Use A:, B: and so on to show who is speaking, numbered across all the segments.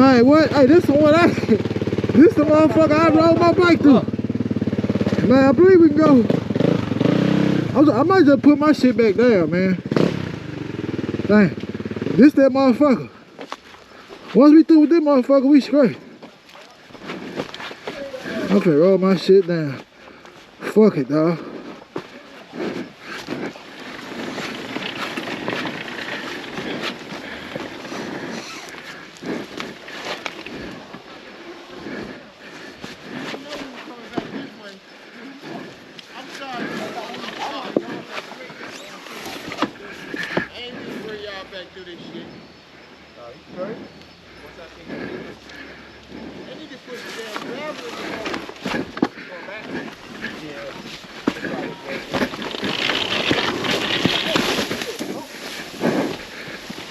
A: Man, what? Hey, this the one this the motherfucker I rode my bike through. Man, I believe we can go. I might just put my shit back there, man. Dang. This that motherfucker. Once we through with this motherfucker, we straight. I'm finna roll my shit down. Fuck it, dog.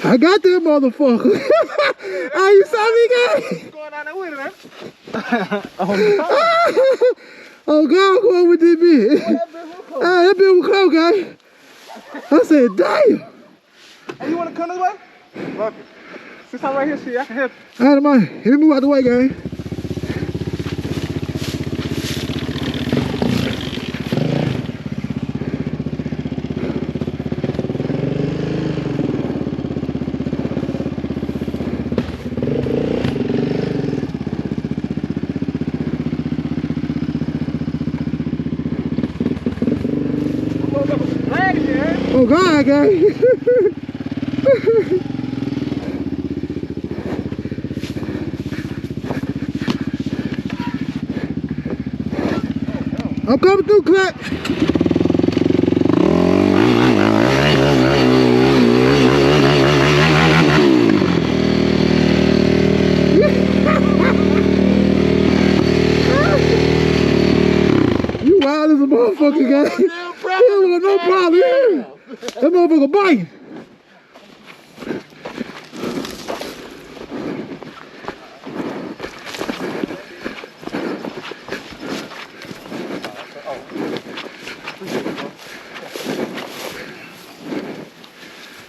A: I got that motherfucker. Hey, you saw me, guy?
B: What's going on there with it, man?
A: Oh, God, come on with this bitch. That bitch was close, guy. I said, damn.
B: Hey, you want to come this way? Fuck it. Since I'm right here, shit, I can help you.
A: All right, man. Let me move out the way, guy. Oh God, guy. I'm coming through, Clark. You wild as a motherfucker, guy. You want no problem here. That motherfucker biting.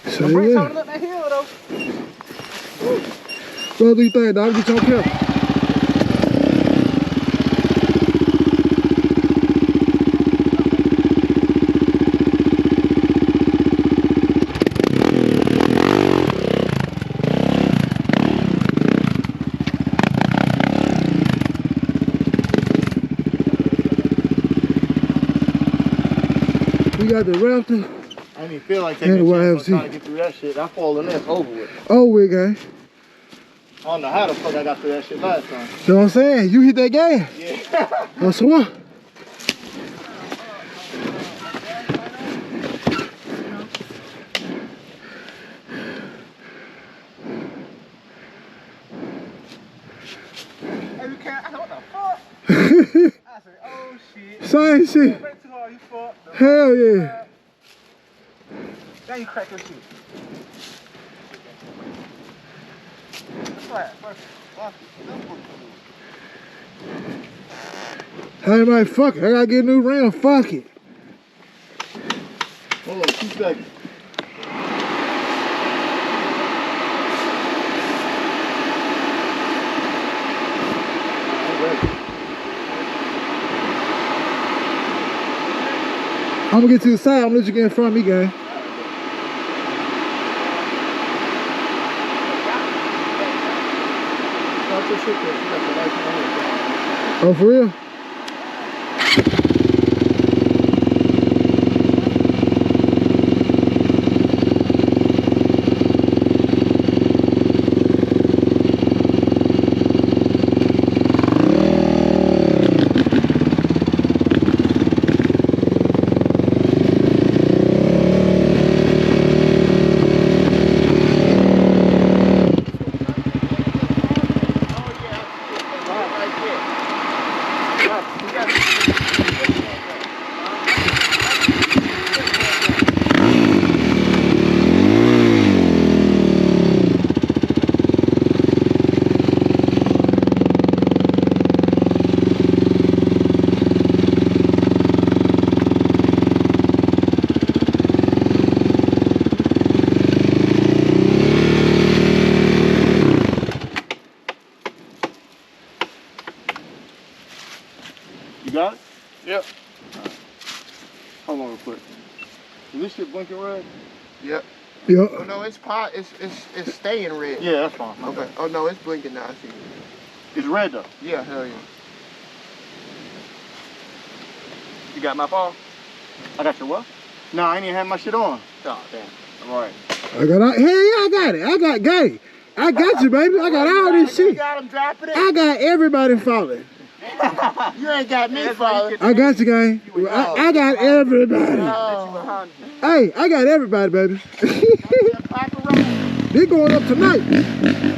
A: So yeah.
B: Up that hill, though.
A: What do you think, dog? Get your camera. We got the Raptor.
B: I didn't even feel like taking a chance on trying to get through that shit. I fall in there, it's over with.
A: Oh, we guy.
B: I don't know how the fuck I got through that shit last time.
A: You know what I'm saying? You hit that gas.
B: Yeah.
A: That's what?
B: Hey, you can't. I said, what the fuck? I said, oh shit.
A: Same shit.
B: You break too hard, you fucked.
A: Hell yeah.
B: Now you crack your shit. That's right.
A: Hey, man, fuck it. I gotta get a new rim. Fuck it.
B: Hold on, 2 seconds.
A: I'm gonna get to the side. I'm gonna let you get in front of me, gang. Oh, for real?
C: Hold on real quick. Is this shit blinking red?
B: Yep.
A: Yep.
B: Oh no, it's pot. It's staying red.
C: Yeah, that's fine.
B: Okay. Oh no, it's blinking now. I see it.
C: It's red though.
B: Yeah, hell yeah.
C: You got my phone? I got your what? No, I ain't even had my shit on. Oh, damn. All right.
A: I got, hey, I got it. I got it. I got you, baby. I got all this
B: You
A: shit.
B: got him dropping it.
A: I got everybody falling.
B: You ain't got me falling.
A: I got you, gang. I got everybody.
B: Oh.
A: Hey, I got everybody, baby. They going up tonight.